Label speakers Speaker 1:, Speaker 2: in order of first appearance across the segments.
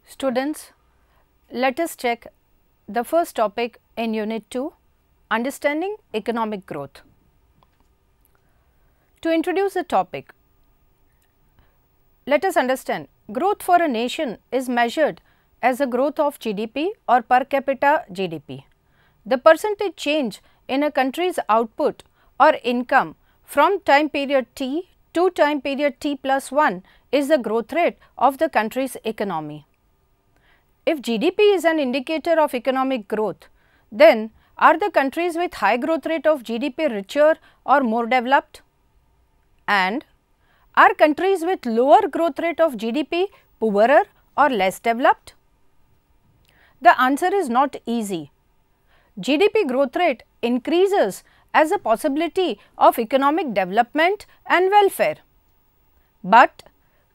Speaker 1: Students, let us check the first topic in Unit 2, Understanding Economic Growth. To introduce the topic, let us understand growth for a nation is measured as the growth of GDP or per capita GDP. The percentage change in a country's output or income from time period T to time period T plus 1 is the growth rate of the country's economy. If GDP is an indicator of economic growth, then are the countries with high growth rate of GDP richer or more developed? And are countries with lower growth rate of GDP poorer or less developed? The answer is not easy. GDP growth rate increases as a possibility of economic development and welfare. But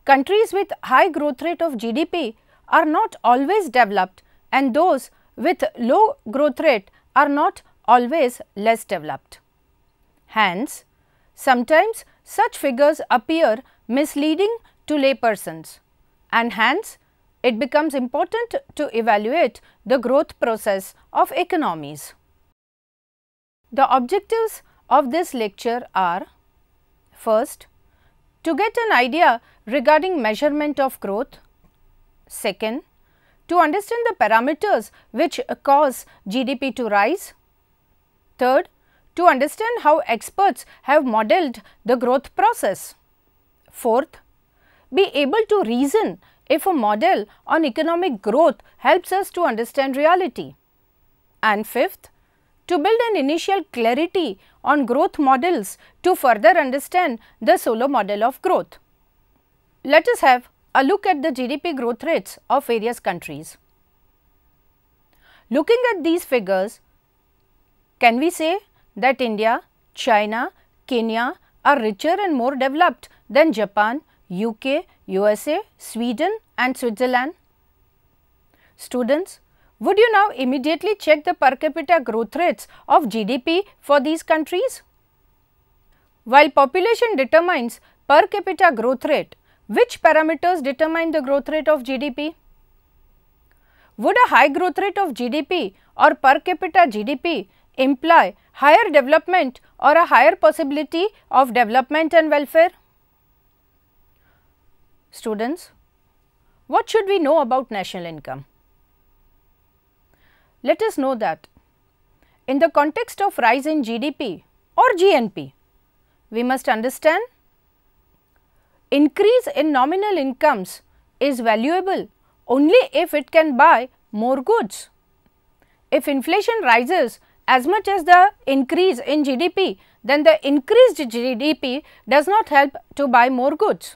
Speaker 1: countries with high growth rate of GDP are not always developed, and those with low growth rate are not always less developed. Hence, sometimes such figures appear misleading to laypersons, and hence it becomes important to evaluate the growth process of economies. The objectives of this lecture are: first, to get an idea regarding measurement of growth; second, to understand the parameters which cause GDP to rise; third, to understand how experts have modeled the growth process; fourth, be able to reason if a model on economic growth helps us to understand reality; and fifth, to build an initial clarity on growth models to further understand the solo model of growth. Let us have a look at the GDP growth rates of various countries. Looking at these figures, can we say that India, China, Kenya are richer and more developed than Japan, UK, USA, Sweden and Switzerland? Students, would you now immediately check the per capita growth rates of GDP for these countries? While population determines per capita growth rate, which parameters determine the growth rate of GDP? Would a high growth rate of GDP or per capita GDP imply higher development or a higher possibility of development and welfare? Students, what should we know about national income? Let us know that in the context of rise in GDP or GNP, we must understand increase in nominal incomes is valuable only if it can buy more goods. If inflation rises as much as the increase in GDP, then the increased GDP does not help to buy more goods.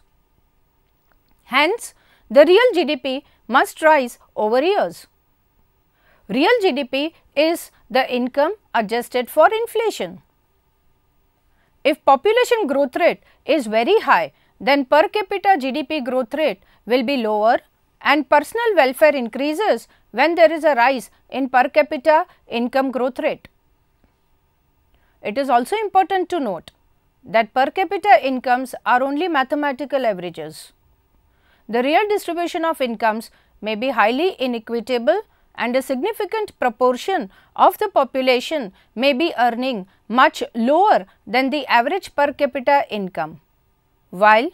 Speaker 1: Hence, the real GDP must rise over years. Real GDP is the income adjusted for inflation. If population growth rate is very high, then per capita GDP growth rate will be lower and personal welfare increases when there is a rise in per capita income growth rate. It is also important to note that per capita incomes are only mathematical averages. The real distribution of incomes may be highly inequitable, and a significant proportion of the population may be earning much lower than the average per capita income, while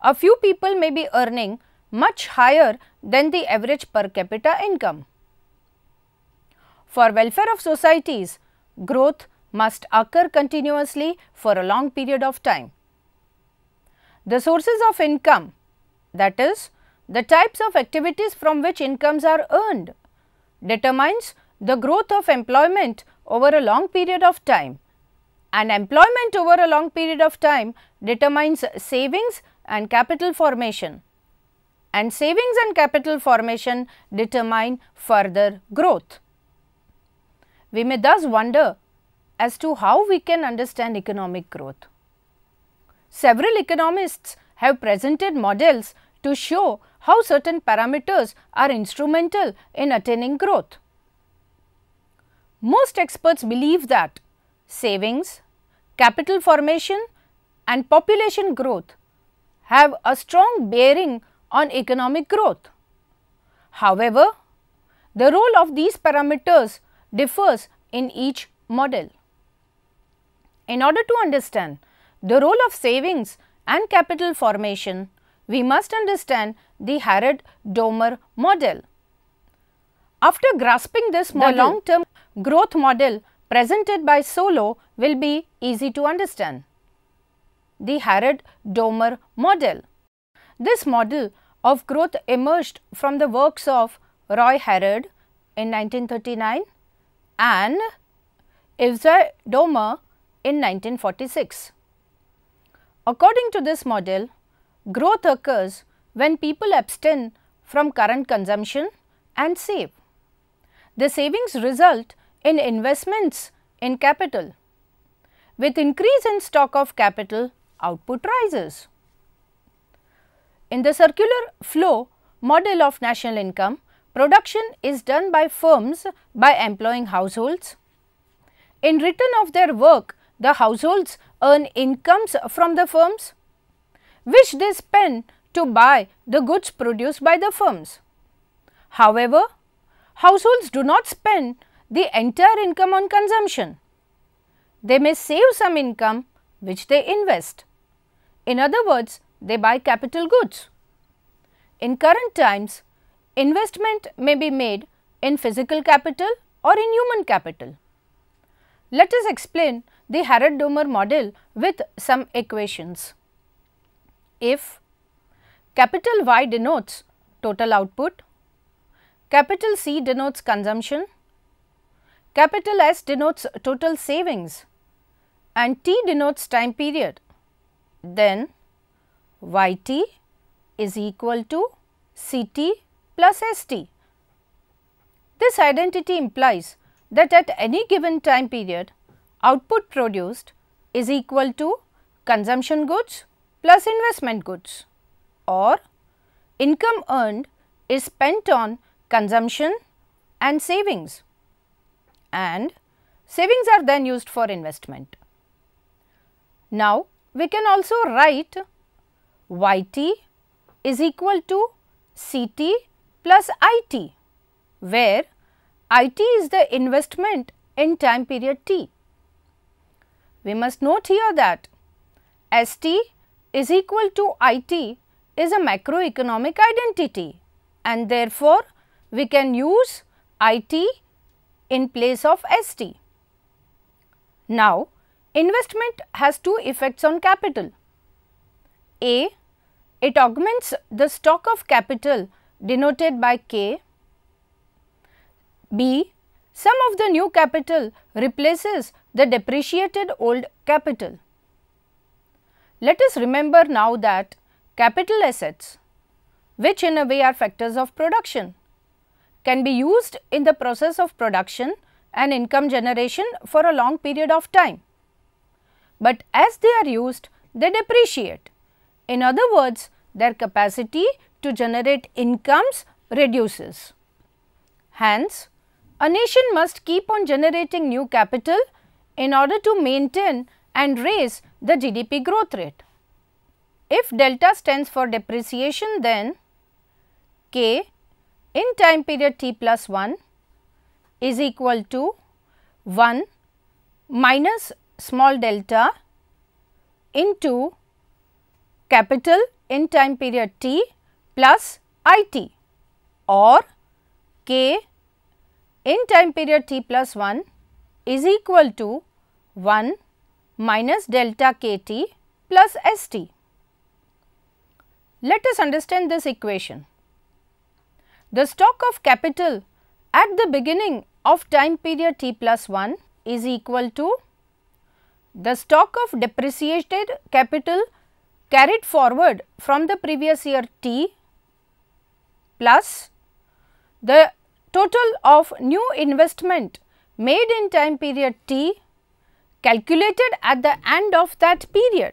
Speaker 1: a few people may be earning much higher than the average per capita income. For welfare of societies, growth must occur continuously for a long period of time. The sources of income, that is, the types of activities from which incomes are earned, determines the growth of employment over a long period of time, and employment over a long period of time determines savings and capital formation, and savings and capital formation determine further growth. We may thus wonder as to how we can understand economic growth. Several economists have presented models to show how certain parameters are instrumental in attaining growth. Most experts believe that savings, capital formation and population growth have a strong bearing on economic growth. However, the role of these parameters differs in each model. In order to understand the role of savings and capital formation, we must understand the Harrod-Domer model. After grasping this model, the long-term growth model presented by Solow will be easy to understand. The Harrod-Domer model. This model of growth emerged from the works of Roy Harrod in 1939 and Domer in 1946. According to this model, growth occurs when people abstain from current consumption and save. The savings result in investments in capital. With increase in stock of capital, output rises. In the circular flow model of national income, production is done by firms by employing households. In return of their work, the households earn incomes from the firms, which they spend to buy the goods produced by the firms. However, households do not spend the entire income on consumption. They may save some income which they invest. In other words, they buy capital goods. In current times, investment may be made in physical capital or in human capital. Let us explain the Harrod-Domer model with some equations. If capital Y denotes total output, capital C denotes consumption, capital S denotes total savings and T denotes time period, then YT is equal to CT plus ST. This identity implies that at any given time period, output produced is equal to consumption goods plus investment goods, or income earned is spent on consumption and savings are then used for investment. Now, we can also write YT is equal to CT plus IT, where IT is the investment in time period T. We must note here that ST is equal to IT is a macroeconomic identity and therefore, we can use IT in place of ST. Now, investment has two effects on capital. A, it augments the stock of capital denoted by K. B, some of the new capital replaces the depreciated old capital. Let us remember now that capital assets, which in a way are factors of production, can be used in the process of production and income generation for a long period of time. But as they are used, they depreciate. In other words, their capacity to generate incomes reduces. Hence, a nation must keep on generating new capital in order to maintain and raise the GDP growth rate. If delta stands for depreciation, then K in time period T plus 1 is equal to 1 minus small delta into capital in time period T plus IT, or K in time period T plus 1 is equal to 1 minus delta KT plus ST. Let us understand this equation. The stock of capital at the beginning of time period T plus 1 is equal to the stock of depreciated capital carried forward from the previous year T plus the total of new investment made in time period T calculated at the end of that period.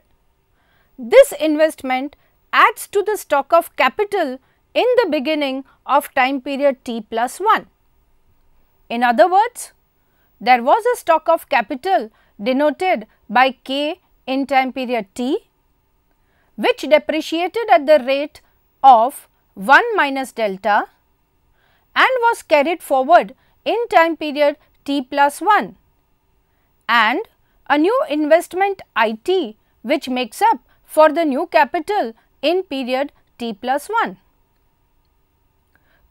Speaker 1: This investment adds to the stock of capital in the beginning of time period T plus 1. In other words, there was a stock of capital denoted by K in time period T, which depreciated at the rate of 1 minus delta, and was carried forward in time period T plus 1, and a new investment IT which makes up for the new capital in period T plus 1.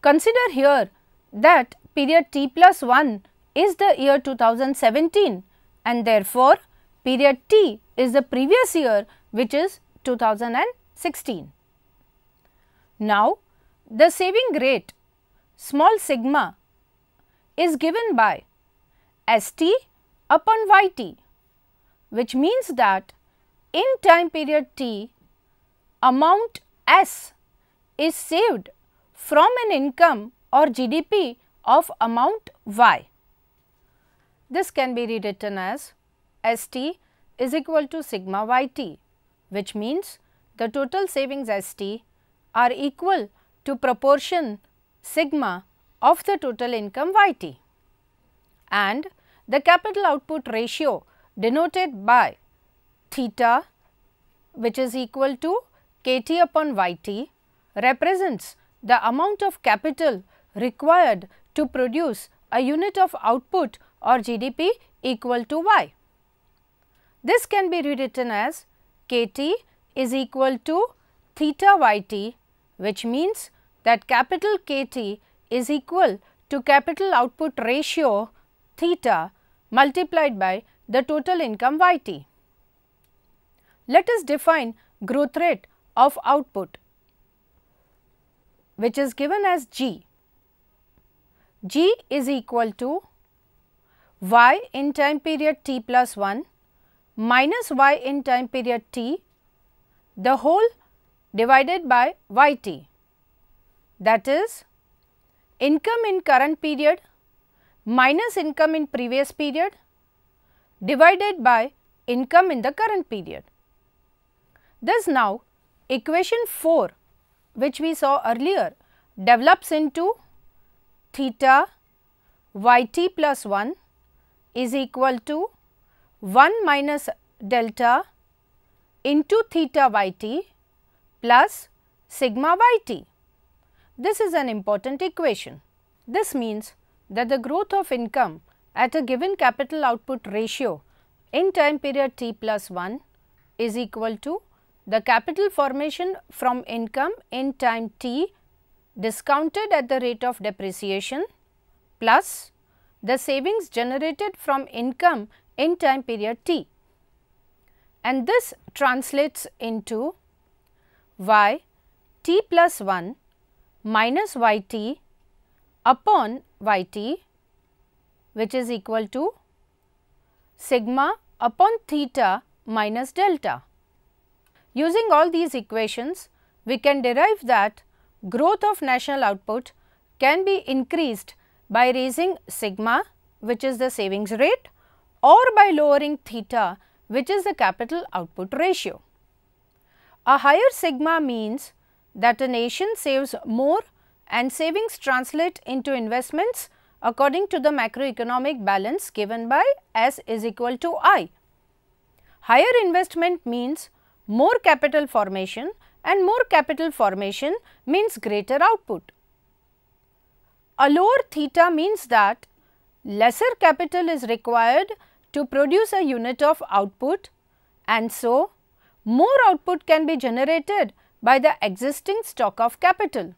Speaker 1: Consider here that period T plus 1 is the year 2017, and therefore, period T is the previous year, which is 2016. Now, the saving rate small sigma is given by ST upon YT, which means that in time period T, amount S is saved from an income or GDP of amount Y. This can be rewritten as ST is equal to sigma YT, which means the total savings ST are equal to proportion sigma of the total income YT, and the capital output ratio denoted by theta, which is equal to KT upon YT, represents the amount of capital required to produce a unit of output or GDP equal to Y. This can be rewritten as KT is equal to theta YT, which means that capital KT is equal to capital output ratio theta multiplied by the total income YT. Let us define growth rate of output, which is given as G. G is equal to Y in time period T plus 1 minus Y in time period T, the whole divided by YT, that is income in current period minus income in previous period divided by income in the current period. Thus, now equation 4, which we saw earlier, develops into theta YT plus 1 is equal to 1 minus delta into theta YT plus sigma YT. This is an important equation. This means that the growth of income at a given capital output ratio in time period T plus 1 is equal to the capital formation from income in time T discounted at the rate of depreciation plus the savings generated from income in time period T, and this translates into Y T plus 1 minus YT upon YT, which is equal to sigma upon theta minus delta. Using all these equations, we can derive that growth of national output can be increased by raising sigma, which is the savings rate, or by lowering theta, which is the capital output ratio. A higher sigma means that a nation saves more and savings translate into investments according to the macroeconomic balance given by S is equal to I. Higher investment means more capital formation, and more capital formation means greater output. A lower theta means that lesser capital is required to produce a unit of output, and so more output can be generated by the existing stock of capital.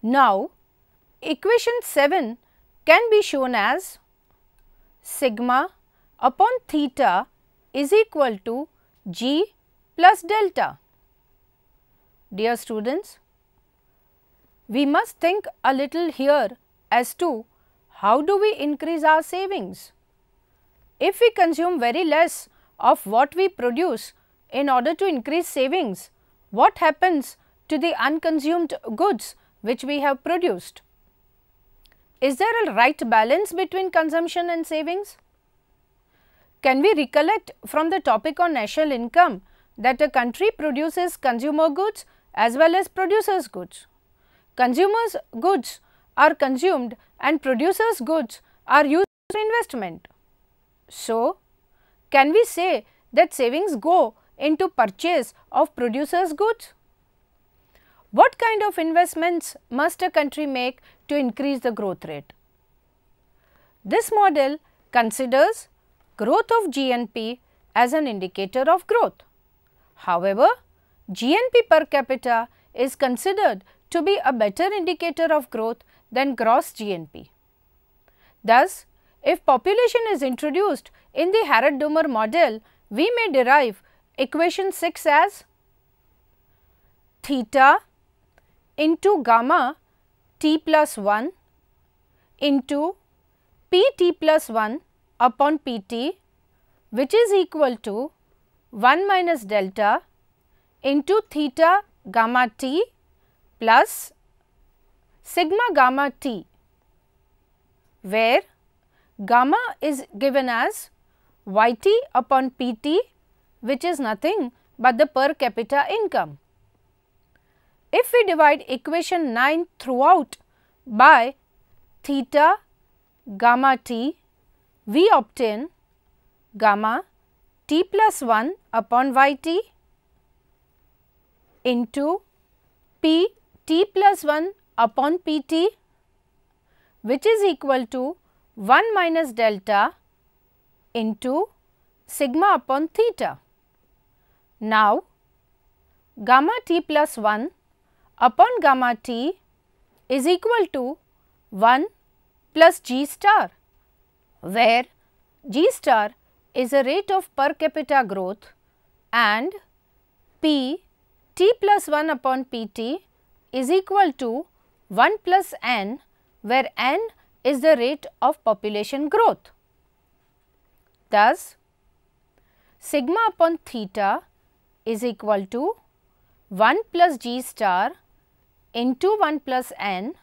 Speaker 1: Now, equation 7 can be shown as sigma upon theta is equal to G plus delta. Dear students, we must think a little here as to how do we increase our savings. If we consume very less of what we produce in order to increase savings, what happens to the unconsumed goods which we have produced? Is there a right balance between consumption and savings? Can we recollect from the topic on national income that a country produces consumer goods as well as producers goods? Consumers goods are consumed and producers goods are used for investment. So, can we say that savings go into purchase of producers goods? What kind of investments must a country make to increase the growth rate? This model considers growth of GNP as an indicator of growth. However, GNP per capita is considered to be a better indicator of growth than gross GNP. Thus, if population is introduced in the Harrod model, we may derive equation 6 as theta into gamma t plus 1 into pt plus 1 upon pt, which is equal to 1 minus delta into theta gamma t plus sigma gamma t, where gamma is given as yt upon pt, which is nothing but the per capita income. If we divide equation 9 throughout by theta gamma t, we obtain gamma t plus 1 upon yt into p t plus 1 upon pt, which is equal to 1 minus delta into sigma upon theta. Now, gamma t plus 1 upon gamma t is equal to 1 plus g star, where g star is a rate of per capita growth and p t plus 1 upon pt is equal to 1 plus n, where n is the rate of population growth. Thus, sigma upon theta is equal to 1 plus g star into 1 plus n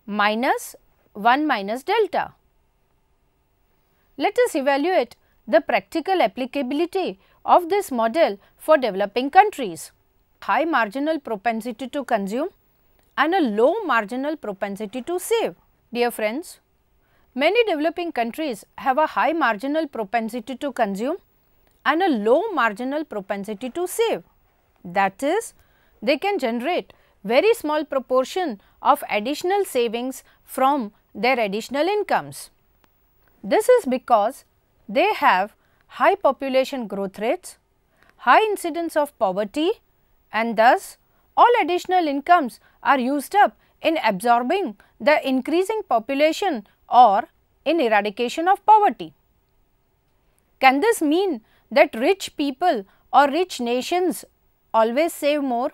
Speaker 1: minus 1 minus delta. Let us evaluate the practical applicability of this model for developing countries. High marginal propensity to consume and a low marginal propensity to save. Dear friends, many developing countries have a high marginal propensity to consume and a low marginal propensity to save. That is, they can generate very small proportion of additional savings from their additional incomes. This is because they have high population growth rates, high incidence of poverty, and thus all additional incomes are used up in absorbing the increasing population or in eradication of poverty. Can this mean that rich people or rich nations always save more?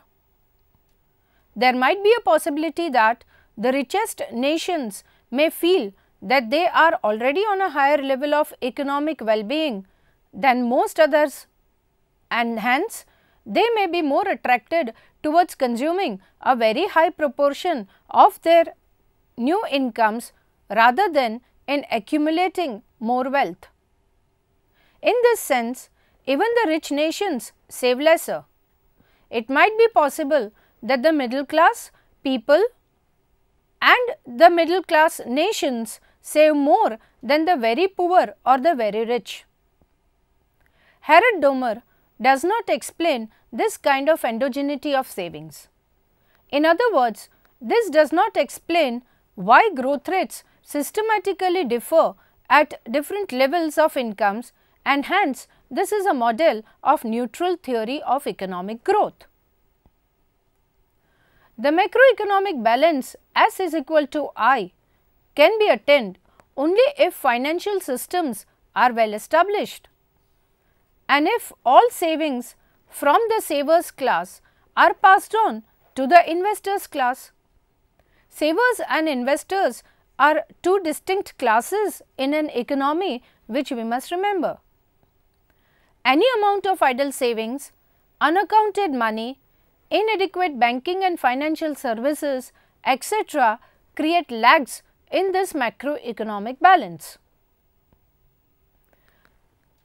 Speaker 1: There might be a possibility that the richest nations may feel that they are already on a higher level of economic well-being than most others, and hence they may be more attracted towards consuming a very high proportion of their new incomes rather than in accumulating more wealth. In this sense, even the rich nations save lesser. It might be possible that the middle class people and the middle class nations save more than the very poor or the very rich. Harrod does not explain this kind of endogeneity of savings. In other words, this does not explain why growth rates systematically differ at different levels of incomes, and hence this is a model of neutral theory of economic growth. The macroeconomic balance S is equal to I can be attained only if financial systems are well established, and if all savings from the savers class are passed on to the investors class. Savers and investors are two distinct classes in an economy, which we must remember. Any amount of idle savings, unaccounted money, inadequate banking and financial services, etc., create lags in this macroeconomic balance.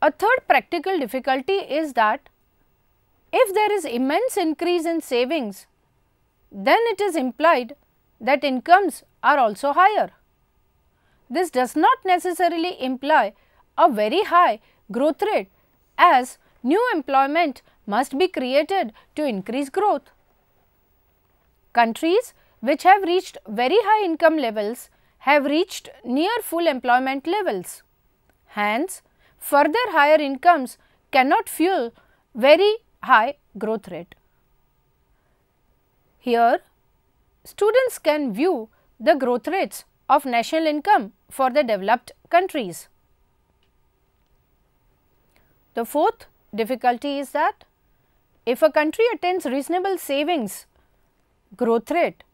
Speaker 1: A third practical difficulty is that if there is immense increase in savings, then it is implied that incomes are also higher. This does not necessarily imply a very high growth rate, as new employment must be created to increase growth. Countries which have reached very high income levels have reached near full employment levels. Hence, further higher incomes cannot fuel very high growth rate. Here, students can view the growth rates of national income for the developed countries. The fourth difficulty is that if a country attains reasonable savings growth rate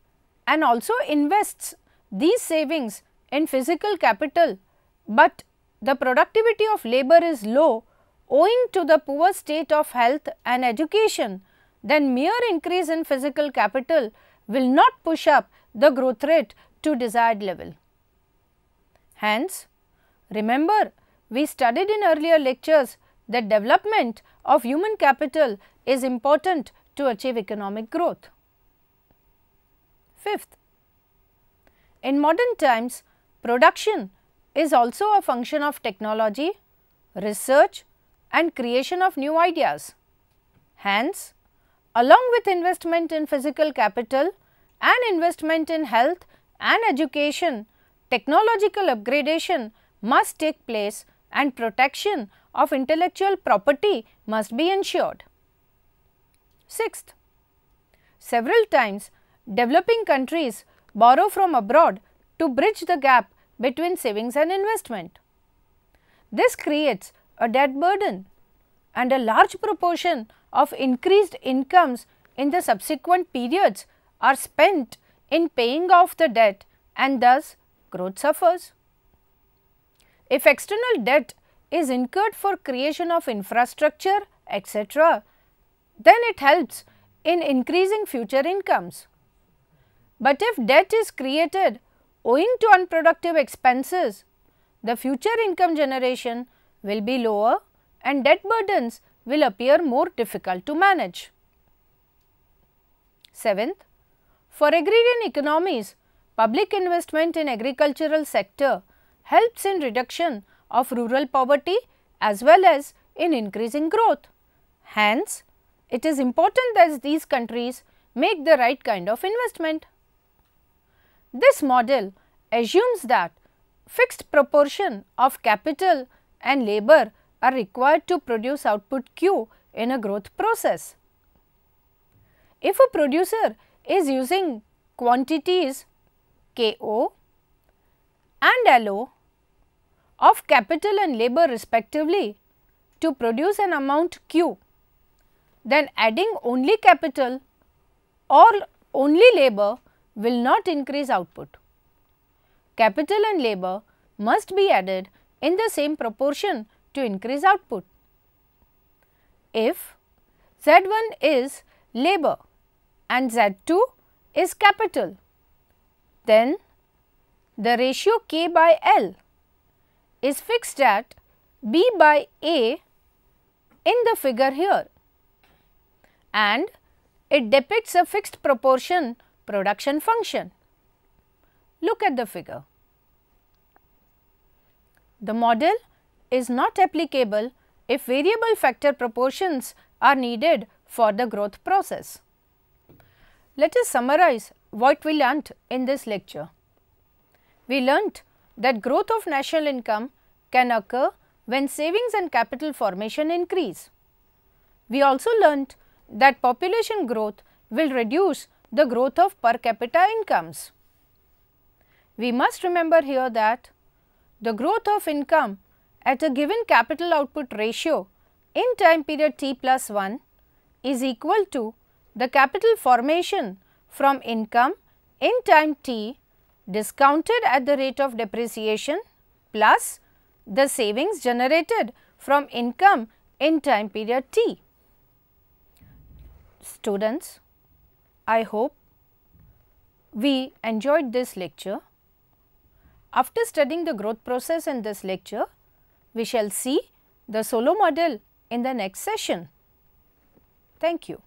Speaker 1: and also invests these savings in physical capital, but the productivity of labor is low owing to the poor state of health and education, then mere increase in physical capital will not push up the growth rate to desired level. Hence, remember we studied in earlier lectures that development of human capital is important to achieve economic growth. Fifth, in modern times, production is also a function of technology, research and creation of new ideas. Hence, along with investment in physical capital and investment in health and education, technological upgradation must take place and protection of intellectual property must be ensured. Sixth, several times developing countries borrow from abroad to bridge the gap between savings and investment. This creates a debt burden and a large proportion of increased incomes in the subsequent periods are spent in paying off the debt and thus growth suffers. If external debt is incurred for creation of infrastructure, etc., then it helps in increasing future incomes. But if debt is created owing to unproductive expenses, the future income generation will be lower and debt burdens will appear more difficult to manage. Seventh, for agrarian economies, public investment in agricultural sector helps in reduction of rural poverty as well as in increasing growth. Hence, it is important that these countries make the right kind of investment. This model assumes that fixed proportion of capital and labor are required to produce output Q in a growth process. If a producer is using quantities KO and LO of capital and labor respectively to produce an amount Q, then adding only capital or only labor will not increase output. Capital and labor must be added in the same proportion to increase output. If Z1 is labor and Z2 is capital, then the ratio K by L is fixed at B by A in the figure here, and it depicts a fixed proportion production function. Look at the figure. The model is not applicable if variable factor proportions are needed for the growth process. Let us summarize what we learnt in this lecture. We learnt that growth of national income can occur when savings and capital formation increase. We also learnt that population growth will reduce the growth of per capita incomes. We must remember here that the growth of income at a given capital output ratio in time period t plus 1 is equal to the capital formation from income in time t discounted at the rate of depreciation plus the savings generated from income in time period t. Students, I hope we enjoyed this lecture. After studying the growth process in this lecture, we shall see the solo model in the next session. Thank you.